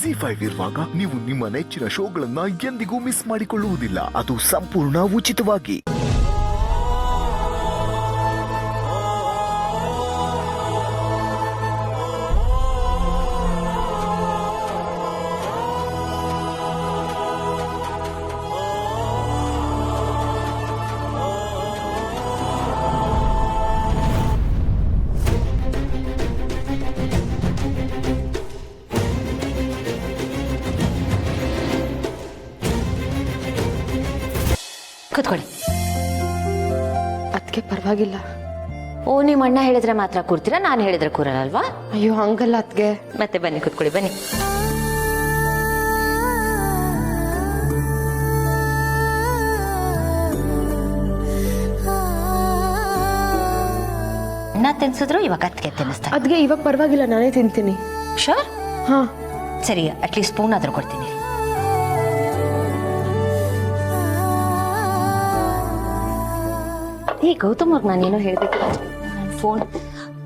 ZEE5 ಇರುವಾಗ ನೀವು ನಿಮ್ಮ ನೆಚ್ಚಿನ ಶೋಗಳನ್ನ ಎಂದಿಗೂ ಮಿಸ್ ಮಾಡಿಕೊಳ್ಳುವುದಿಲ್ಲ. ಅದು ಸಂಪೂರ್ಣ ಉಚಿತವಾಗಿ. ಕೂತ್ಕೊಳ್ಳಿ. ಅದಕ್ಕೆ ಪರವಾಗಿಲ್ಲ. ಓ, ನಿಮ್ಮ ಅಣ್ಣ ಹೇಳಿದ್ರೆ ಮಾತ್ರ ಕೂರ್ತೀರಾ, ನಾನು ಹೇಳಿದ್ರೆ ಕೂರಲ್ಲ ಅಲ್ವಾ? ಅಯ್ಯೋ ಹಂಗಲ್ಲ ಅದಕ್ಕೆ. ಮತ್ತೆ ಬನ್ನಿ ಕೂತ್ಕೊಳ್ಳಿ, ಬನ್ನಿ. ಅಣ್ಣ ತಿನ್ಸಿದ್ರು, ಇವಾಗ ಅದಕ್ಕೆ ತಿನ್ನಿಸ್ತಾ. ಅದಕ್ಕೆ ಇವಾಗ ಪರವಾಗಿಲ್ಲ, ನಾನೇ ತಿಂತೀನಿ. ಶೋರ್? ಹಾ ಸರಿ, ಅಟ್ಲೀಸ್ಟ್ ಸ್ಪೂನ್ ಆದ್ರೂ ಕೊಡ್ತೀನಿ. ಏ ಗೌತಮ್ ಅವ್ರಿಗೆ ನಾನೇನೋ ಹೇಳ್ಬೇಕು. ನನ್ನ ಫೋನ್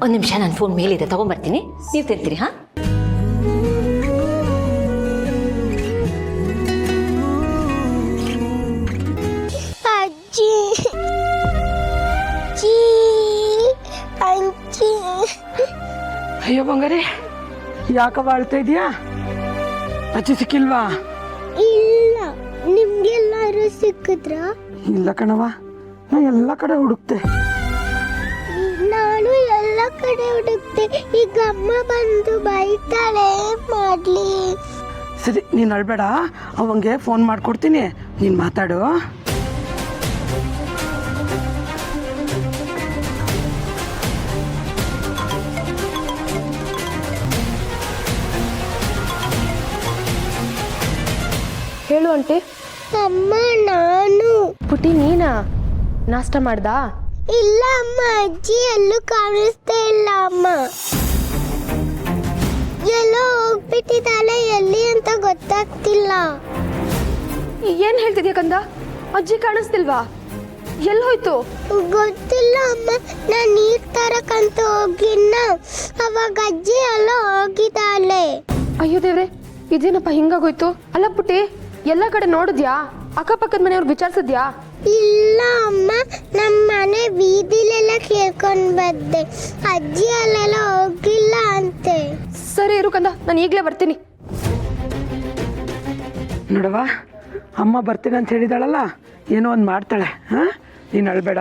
ಒಂದು ನಿಮಿಷ, ನನ್ನ ಫೋನ್ ಮೇಲಿದೆ, ತಗೊಂಡ್ಬರ್ತೀನಿ. ನೀವು ತಿಂತೀರಿ? ಹಾ, ಅಜ್ಜಿ ಅಜ್ಜಿ. ಅಯ್ಯೋ ಬಂಗಾರಿ, ಯಾಕವ್ವ ಅಳ್ತಾ ಇದೀಯಾ? ಅಜ್ಜಿ ಸಿಕ್ಕಿಲ್ವಾ? ಇಲ್ಲ, ನಿಮ್ಗೆಲ್ಲಾರು ಸಿಕ್ಕಿದ್ರ? ಇಲ್ಲ ಕಣವ, ನಾ ಎಲ್ಲ ಕಡೆ ಹುಡುಕ್ತೆ. ನಾನು ಎಲ್ಲ ಕಡೆ ಹುಡುಕ್ತೆ. ಈಗ ಅಮ್ಮ ಬಂದು ಬೈತಾಳೆ, ಮಾಡ್ಲಿ? ಸರಿ, ನೀನು ಅಳ್ಬೇಡ, ಅವಂಗೆ ಫೋನ್ ಮಾಡ್ಕೊಡ್ತೀನಿ, ನೀನು ಮಾತಾಡು. ಹೇಳು ಆಂಟಿ. ಅಮ್ಮ, ನಾನು. ಪುಟಿ ನೀನಾ? ನಾಷ್ಟ ಮಾಡ್ದಾ? ಇಲ್ಲ ಅಮ್ಮ, ಅಜ್ಜಿ ಎಲ್ಲೂ ಕಾಣಿಸ್ತಾ ಇಲ್ಲ ಅಮ್ಮ. ಎಲ್ಲೋ ಹೋಗ್ಬಿಟ್ಟಿದ್ದಾಳೆ, ಎಲ್ಲಿ ಅಂತ ಗೊತ್ತಾಗ್ತಿಲ್ಲ. ಏನ್ ಹೇಳ್ತಿದ್ಯಾ ಕಂದ? ಅಜ್ಜಿ ಕಾಣಿಸ್ತಿಲ್ವಾ? ಎಲ್ಲಿ ಹೋಯ್ತು? ಗೊತ್ತಿಲ್ಲ ಅಮ್ಮ, ನಾನು ನೀರ್ ತರಕಂತ ಹೋಗಿನ್ನ, ಅವಾಗ ಅಜ್ಜಿ ಎಲ್ಲ ಹೋಗಿದ್ದಾಳೆ. ಅಯ್ಯೋ ದೇವ್ರೆ, ಇದೇನಪ್ಪ ಹಿಂಗಾಗೋಯ್ತು? ಅಲ್ಲ ಪುಟಿ, ಎಲ್ಲ ಕಡೆ ನೋಡಿದ್ಯಾ? ಅಕ್ಕಪಕ್ಕದ ಮನೆಯವ್ರು ವಿಚಾರಿಸಿದ್ಯಾ? ಇಲ್ಲ ಅಮ್ಮ, ನಮ್ಮ ಮನೆ ಬೀದಿಲೆಲ್ಲ ಕೇಳ್ಕೊಂಡ್ ಬಂದೆ, ಅಜ್ಜಿ ಅಲ್ಲೆಲ್ಲ ಹೋಗಿಲ್ಲ ಅಂತೆ. ಸರಿ ಇರು ಕಂದ, ನಾನು ಈಗಲೇ ಬರ್ತೀನಿ. ನೋಡವ, ಅಮ್ಮ ಬರ್ತೀನಿ ಅಂತ ಹೇಳಿದಾಳಲ್ಲ, ಏನೋ ಒಂದು ಮಾಡ್ತಾಳೆ. ಹಾ, ನೀನು ಅಳ್ಬೇಡ.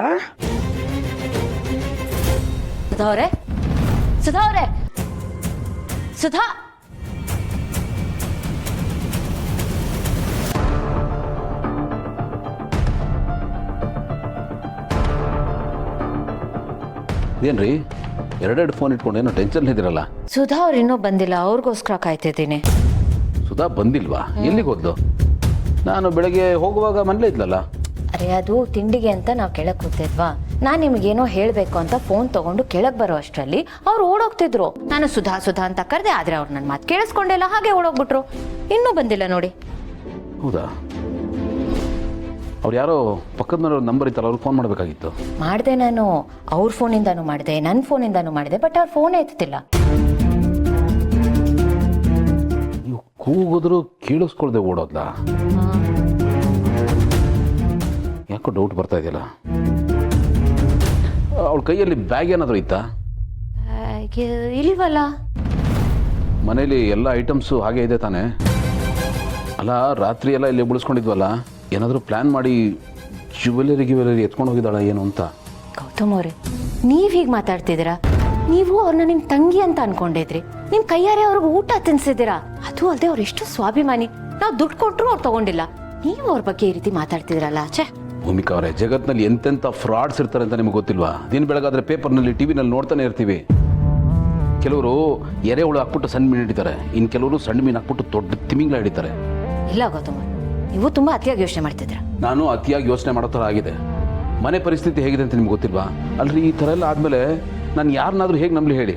ಸುಧಾ ಅವರೇ, ಸುಧಾ ಅವರೇ, ಸುಧಾ. ಏನ್ರಿ ಎರಡೆರಡು ಫೋನ್ ಇಟ್ಕೊಂಡು ಏನೋ ಟೆನ್ಷನ್ ಇದ್ದೀರಲ್ಲ? ಸುಧಾ ಅವ್ರು ಇನ್ನೂ ಬಂದಿಲ್ಲ, ಅವ್ರಿಗೋಸ್ಕರ ಕಾಯ್ತಿದ್ದೀನಿ. ಸುಧಾ ಬಂದಿಲ್ವಾ? ಎಲ್ಲಿಗೆ ಹೋದ್ಲು? ನಾನು ಬೆಳಗ್ಗೆ ಹೋಗುವಾಗ ಮನೇಲೇ ಇದ್ಲಲ್ಲ. ಅರೆ, ಅದು ತಿಂಡಿಗೆ ಅಂತ ನಾವು ಕೆಳಗೆ ಕೂತಿದ್ವಾ, ನಾನು ನಿಮಗೇನೋ ಹೇಳಬೇಕು ಅಂತ ಫೋನ್ ತಗೊಂಡು ಕೆಳಗೆ ಬರೋ ಅಷ್ಟರಲ್ಲಿ ಅವ್ರು ಓಡೋಗ್ತಿದ್ರು. ನಾನು ಸುಧಾ ಸುಧಾ ಅಂತ ಕರೆದೆ, ಆದರೆ ಅವ್ರು ನನ್ನ ಮಾತು ಕೇಳಿಸ್ಕೊಂಡಿಲ್ಲ, ಹಾಗೆ ಓಡೋಗ್ಬಿಟ್ರು. ಇನ್ನೂ ಬಂದಿಲ್ಲ ನೋಡಿ. ಹೌದಾ? ಅವ್ರು ಯಾರೋ ಪಕ್ಕದ ಮನೆಯವ್ರ ನಂಬರ್ ಇತ್ತಲ್ಲ, ಅವ್ರಿಗೆ ಫೋನ್ ಮಾಡಬೇಕಾಗಿತ್ತು. ಮಾಡಿದೆ ನಾನು, ಅವ್ರ ಫೋನಿಂದಾನು ಮಾಡಿದೆ, ನನ್ನ ಫೋನಿಂದಾನು ಮಾಡಿದೆ, ಬಟ್ ಅವ್ರ ಫೋನೇ ಎತ್ತಿಲ್ಲ. ನೀವು ಕೂಗಿದ್ರು ಕೇಳಿಸ್ಕೊಳ್ದೆ ಓಡೋದ್ಲಾ? ಯಾಕೋ ಡೌಟ್ ಬರ್ತಾ ಇದೆಯಲ್ಲ. ಅವಳ ಕೈಯಲ್ಲಿ ಬ್ಯಾಗ್ ಏನಾದರೂ ಇತ್ತಾ? ಇಲ್ವಲ್ಲ. ಮನೇಲಿ ಎಲ್ಲ ಐಟಮ್ಸು ಹಾಗೆ ಇದೆ ತಾನೇ? ಅಲ್ಲ, ರಾತ್ರಿ ಎಲ್ಲ ಇಲ್ಲಿ ಉಳಿಸ್ಕೊಂಡಿದ್ವಲ್ಲ, ಏನಾದರೂ ಪ್ಲ್ಯಾನ್ ಮಾಡಿ ಜ್ಯುವೆಲರಿ ಎತ್ಕೊಂಡು ಹೋಗಿದ್ದಾಳ ಏನು ಅಂತ? ಗೌತಮ್ ಅವರೇ, ನೀವು ಹೀಗೆ ಮಾತಾಡ್ತಿದ್ದೀರಾ? ನೀವು ಅವ್ರನ್ನ ನಿಮ್ಮ ತಂಗಿ ಅಂತ ಅನ್ಕೊಂಡಿದ್ರಿ, ನಿಮ್ಮ ಕೈಯಾರೆ ಅವ್ರಿಗೆ ಊಟ ತಿನ್ಸಿದ್ದೀರಾ. ಅದು ಅಲ್ಲದೆ ಅವ್ರು ಎಷ್ಟು ಸ್ವಾಭಿಮಾನಿ, ನಾವು ದುಡ್ಡು ಕೊಟ್ಟರು ಅವ್ರು ತಗೊಂಡಿಲ್ಲ. ನೀವು ಅವ್ರ ಬಗ್ಗೆ ಈ ರೀತಿ ಮಾತಾಡ್ತಿದ್ರಲ್ಲ. ಛೇ ಭೂಮಿಕಾ ಅವರೇ, ಜಗತ್ನಲ್ಲಿ ಎಂತೆಂಥ ಫ್ರಾಡ್ಸ್ ಇರ್ತಾರೆ ಅಂತ ನಿಮ್ಗೆ ಗೊತ್ತಿಲ್ವಾ? ದಿನ ಬೆಳಗಾದ್ರೆ ಪೇಪರ್ನಲ್ಲಿ ಟಿವಿನಲ್ಲಿ ನೋಡ್ತಾನೆ ಇರ್ತೀವಿ. ಕೆಲವರು ಎರೆಹುಳು ಹಾಕ್ಬಿಟ್ಟು ಸಣ್ಣ ಮೀನು ಹಿಡಿತಾರೆ, ಇನ್ನು ಕೆಲವರು ಸಣ್ಣ ಮೀನು ಹಾಕ್ಬಿಟ್ಟು ದೊಡ್ಡ ತಿಮಿಂಗ್ಲ ಹಿಡಿತಾರೆ. ಇಲ್ಲ ಗೌತಮ್, ನೀವು ತುಂಬಾ ಅತಿಯಾಗಿ ಯೋಚನೆ ಮಾಡ್ತಿದ್ರ. ನಾನು ಅತಿಯಾಗಿ ಯೋಚನೆ ಮಾಡೋ ಥರ ಆಗಿದೆ. ಮನೆ ಪರಿಸ್ಥಿತಿ ಹೇಗಿದೆ ಅಂತ ನಿಮ್ಗೆ ಗೊತ್ತಿಲ್ವಾ? ಅಲ್ರಿ, ಈ ಥರ ಎಲ್ಲ ಆದಮೇಲೆ ನಾನು ಯಾರನ್ನಾದರೂ ಹೇಗೆ ನಂಬಲಿ ಹೇಳಿ?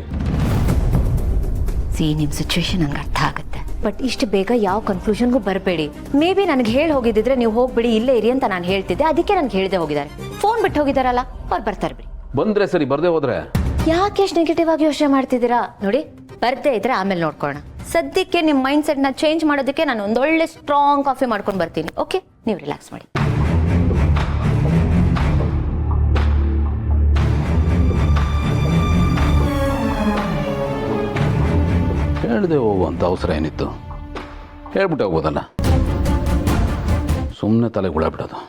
ನಿಮ್ಮ ಸಿಚುವೇಶನ್ ನಂಗೆ ಅರ್ಥ ಆಗುತ್ತೆ, ಬಟ್ ಇಷ್ಟು ಬೇಗ ಯಾವ ಕನ್ಕ್ಲೂಷನ್ಗೂ ಬರಬೇಡಿ. ಮೇ ಬಿ ನನಗೆ ಹೇಳಿ ಹೋಗಿದ್ದಿದ್ರೆ ನೀವು ಹೋಗ್ಬಿಡಿ, ಇಲ್ಲೇ ಇರಿ ಅಂತ ನಾನು ಹೇಳ್ತಿದ್ದೆ, ಅದಕ್ಕೆ ನನಗೆ ಹೇಳ್ದೆ ಹೋಗಿದ್ದಾರೆ. ಫೋನ್ ಬಿಟ್ಟು ಹೋಗಿದಾರಲ್ಲ, ಅವ್ರು ಬರ್ತಾರೆ ಬಿಡಿ. ಬಂದರೆ ಸರಿ, ಬರದೇ ಹೋದ್ರೆ ಯಾಕೆ ಎಷ್ಟು ನೆಗೆಟಿವ್ ಆಗಿ ಯೋಚನೆ ಮಾಡ್ತಿದ್ದೀರಾ? ನೋಡಿ, ಬರ್ದೇ ಇದ್ರೆ ಆಮೇಲೆ ನೋಡ್ಕೊಳ್ಳೋಣ. ಸದ್ಯಕ್ಕೆ ನಿಮ್ಮ ಮೈಂಡ್ ಸೆಟ್ನ ಚೇಂಜ್ ಮಾಡೋದಕ್ಕೆ ನಾನು ಒಂದೊಳ್ಳೆ ಸ್ಟ್ರಾಂಗ್ ಕಾಫಿ ಮಾಡ್ಕೊಂಡು ಬರ್ತೀನಿ. ಓಕೆ, ನೀವು ರಿಲ್ಯಾಕ್ಸ್ ಮಾಡಿ. ಹೇಳ್ದೆ ಹೋಗುವಂಥ ಅವಸರ ಏನಿತ್ತು? ಹೇಳ್ಬಿಟ್ಟೆ ಹೋಗ್ಬೋದಲ್ಲ, ಸುಮ್ಮನೆ ತಲೆ ಗುಳ ಬಿಡೋದು.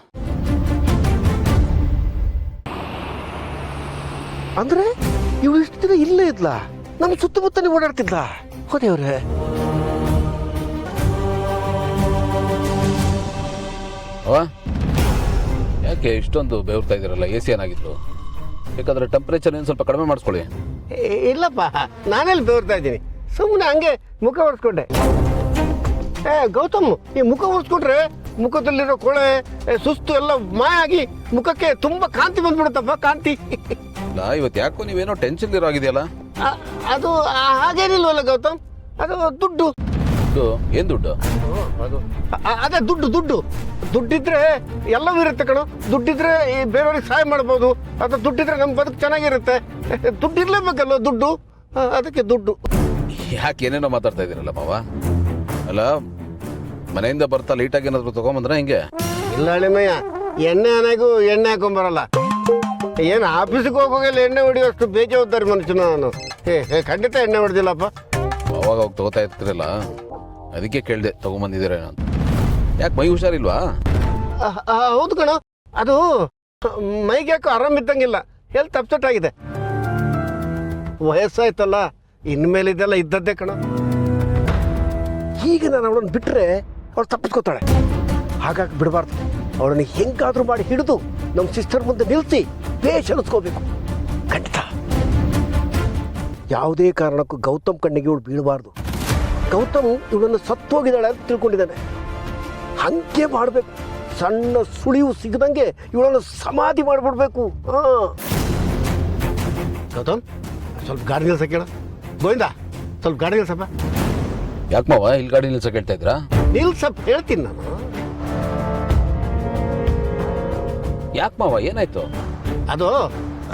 ಅಂದ್ರೆ ಇವಳು ಇಷ್ಟು ದಿನ ಇಲ್ಲೇ ಇದ್ಲ, ನಮ್ಮ ಸುತ್ತಮುತ್ತನೇ ಓಡಾಡ್ತಿದ್ಲ. ಹೋದೇವ್ರೆ, ಅವ ಯಾಕೆ ಇಷ್ಟೊಂದು ಬೆವರ್ತಾ ಇದ್ದೀರಲ್ಲ? ಎ ಸಿ ಏನಾಗಿತ್ತು? ಬೇಕಾದ್ರೆ ಟೆಂಪ್ರೇಚರ್ ಏನು ಸ್ವಲ್ಪ ಕಡಿಮೆ ಮಾಡಿಸ್ಕೊಳ್ಳಿ. ಇಲ್ಲಪ್ಪ, ನಾನೆಲ್ಲಿ ಬೆವರ್ತಾ ಇದ್ದೀನಿ, ಸುಮ್ಮನೆ ಹಂಗೆ ಮುಖ ಒರೆಸ್ಕೊಂಡೆ. ಗೌತಮ್, ಈ ಮುಖ ಒರೆಸ್ಕೊಂಡ್ರೆ ಮುಖದಲ್ಲಿರೋ ಕೊಳೆ ಸುಸ್ತು ಎಲ್ಲ ಮಾಯ ಆಗಿ ಮುಖಕ್ಕೆ ತುಂಬಾ ಕಾಂತಿ ಬಂದ್ಬಿಡುತ್ತಪ್ಪ, ಕಾಂತಿ. ಇಲ್ಲ, ಇವತ್ತು ಯಾಕೋ ನೀವೇನೋ ಟೆನ್ಷನ್ ಇರೋ ಆಗಿದೆಯಲ್ಲ? ಅದು ಹಾಗೇನಿಲ್ವಲ್ಲ ಗೌತಮ್, ಅದು ದುಡ್ಡು. ದುಡ್ಡು? ಏನು ದುಡ್ಡು? ಅದೇ ದುಡ್ಡು ದುಡ್ಡಿದ್ರೆ ಎಲ್ಲವೂ ಇರುತ್ತೆ ಕಣೋ. ದುಡ್ಡಿದ್ರೆ ಬೇರೆಯವ್ರಿಗೆ ಸಹಾಯ ಮಾಡ್ಬೋದು, ಅಥವಾ ದುಡ್ಡಿದ್ರೆ ನಮ್ಮ ಬದುಕು ಚೆನ್ನಾಗಿರುತ್ತೆ. ದುಡ್ಡಿರ್ಲೇಬೇಕಲ್ವ, ದುಡ್ಡು, ಅದಕ್ಕೆ ದುಡ್ಡು. ಯಾಕೆ ಏನೇನೋ ಮಾತಾಡ್ತಾ ಇದ್ದೀರಲ್ಲ ಮಾವ? ಅಲ್ಲ, ಮನೆಯಿಂದ ಬರ್ತಾ ಲೀಟಾಗಿ ಏನಾದ್ರು ತಗೊಂಬಂದ್ರೆ ಹಿಂಗೆ? ಇಲ್ಲ ಅಳಿಮಯ್ಯ, ಎಣ್ಣೆ ಆನೆಗೂ ಎಣ್ಣೆ ಹಾಕೊಂಬರಲ್ಲ. ಏನು ಆಫೀಸಿಗೆ ಹೋಗೋಲ್ಲ ಎಣ್ಣೆ ಹೊಡಿಯೋಷ್ಟು ಬೇಜವಾಬ್ದಾರಿ ಮನುಷ್ಯನ ನಾನು. ಖಂಡಿತ ಎಣ್ಣೆ ಹೊಡೆದಿಲ್ಲಪ್ಪ. ಅವಾಗ ಹೋಗಿ ತಗೋತಾ ಇರ್ತಿರಲ್ಲ, ಅದಕ್ಕೆ ಕೇಳಿದೆ ತಗೊಂಬಂದಿದ್ದೀರೇನೋ ಅಂತ. ಯಾಕೆ ಮೈ ಹುಷಾರಿಲ್ವಾ? ಹೌದು ಕಣ, ಅದು ಮೈಗೆ ಯಾಕೋ ಆರಾಮಿದ್ದಂಗಿಲ್ಲ, ಹೆಲ್ತ್ ಅಪ್ಸೆಟ್ ಆಗಿದೆ. ವಯಸ್ಸಾಯ್ತಲ್ಲ, ಇನ್ಮೇಲೆ ಇದೆಲ್ಲ ಇದ್ದದ್ದೇ ಕಣ. ಈಗ ನಾನು ಅವಳನ್ನು ಬಿಟ್ಟರೆ ಅವಳು ತಪ್ಪಿಸ್ಕೋತಾಳೆ. ಹಾಗಾಗಿ ಬಿಡಬಾರ್ದು. ಅವಳನ್ನು ಹೆಂಗಾದ್ರೂ ಮಾಡಿ ಹಿಡಿದು ನಮ್ಮ ಸಿಸ್ಟರ್ ಮುಂದೆ ನಿಲ್ಲಿಸಿ ಬೇಷ್ ಅನಿಸ್ಕೋಬೇಕು. ಖಂಡಿತ ಯಾವುದೇ ಕಾರಣಕ್ಕೂ ಗೌತಮ್ ಕಣ್ಣಿಗೆ ಇವಳು ಬೀಳಬಾರ್ದು. ಗೌತಮ್ ಇವಳನ್ನು ಸತ್ತೋಗಿದ್ದಾಳೆ ಅಂತ ತಿಳ್ಕೊಂಡಿದ್ದಾನೆ. ಹಂಗೆ ಮಾಡಬೇಕು. ಸಣ್ಣ ಸುಳಿವು ಸಿಗದಂಗೆ ಇವಳನ್ನು ಸಮಾಧಿ ಮಾಡಿಬಿಡ್ಬೇಕು. ಗೌತಮ್, ಸ್ವಲ್ಪ ಗಾಡಿ ನಿಲ್ಸಕ್ಕೆ ಹೇಳ. ಗೋವಿಂದ, ಸ್ವಲ್ಪ ಗಾಡಿ ನಿಲ್ಸಪ್ಪ. ಯಾಕೆ ಮಾವ ಇಲ್ಲಿ ಗಾಡಿ ನಿಲ್ಸಕ್ಕೆ ಹೇಳ್ತಾ ಇದ್ರಾ? ನಿಲ್ಸಪ್ಪ, ಹೇಳ್ತೀನಿ ನಾನು. ಯಾಕೆ ಮಾವ, ಏನಾಯ್ತು? ಅದು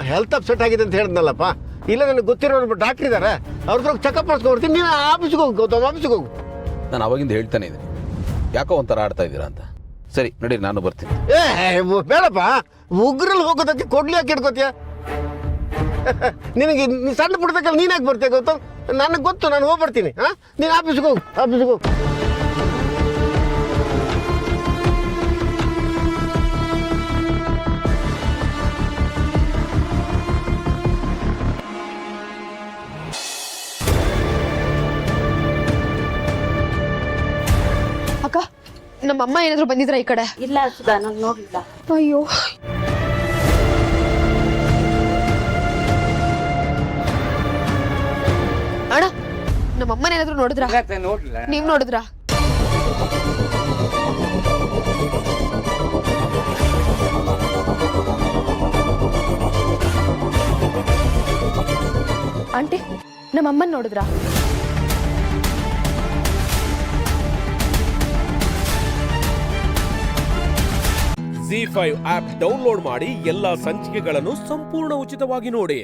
ಹೆಲ್ತ್ ಅಪ್ಸೆಟ್ ಆಗಿದೆ ಅಂತ ಹೇಳಿದ್ನಲ್ಲಪ್ಪ. ಇಲ್ಲ, ನನಗೆ ಗೊತ್ತಿರೋರು ಡಾಕ್ಟರ್ ಇದ್ದಾರೆ, ಅವ್ರ ಹತ್ರ ಚೆಕಪ್ ಮಾಡಿಸ್ಕೊಡ್ತೀನಿ. ನೀನು ಆಫೀಸ್ಗೆ ಹೋಗು ಗೌತಮ್, ಆಫೀಸ್ಗೆ ಹೋಗು. ನಾನು ಅವಾಗಿಂದ ಹೇಳ್ತಾನೆ ಇದ್ದೀನಿ, ಯಾಕೋ ಒಂಥರ ಆಡ್ತಾ ಇದ್ದೀರಾ ಅಂತ. ಸರಿ ನಡಿ, ನಾನು ಬರ್ತೀನಿ. ಬೇಡಪ್ಪ, ಉಗ್ರಲ್ಲಿ ಹೋಗೋದಕ್ಕೆ ಕೊಡ್ಲಿ ಯಾಕೆ ಇಟ್ಕೋತೀಯ? ನಿನಗೆ ಸಣ್ಣ ಪುಟ್ಟದಕ್ಕಲ್ಲಿ ನೀನು ಯಾಕೆ ಬರ್ತೀಯ ಗೌತಮ್? ನನಗೆ ಗೊತ್ತು, ನಾನು ಹೋಗ್ಬರ್ತೀನಿ. ನೀನು ಆಫೀಸ್ಗೆ ಹೋಗು, ಆಫೀಸ್ಗೆ ಹೋಗು. ಅಕ್ಕ, ನಮ್ಮಮ್ಮ ಏನಾದ್ರು ಬಂದಿದ್ರ ಈ ಕಡೆ? ಇಲ್ಲ ಸುಧಾ, ನಾನು ನೋಡ್ಲಿಲ್ಲ. ಅಯ್ಯೋ, ಅಣ್ಣ, ನಮ್ಮಮ್ಮನ ಏನಾದ್ರು ನೋಡಿದ್ರ? ನೀವ್ ನೋಡಿದ್ರ? ಆಂಟಿ, ನಮ್ಮಮ್ಮನ್ ನೋಡಿದ್ರ? ZEE5 ಆಪ್ ಡೌನ್ಲೋಡ್ ಮಾಡಿ ಎಲ್ಲಾ ಸಂಚಿಕೆಗಳನ್ನು ಸಂಪೂರ್ಣ ಉಚಿತವಾಗಿ ನೋಡಿ.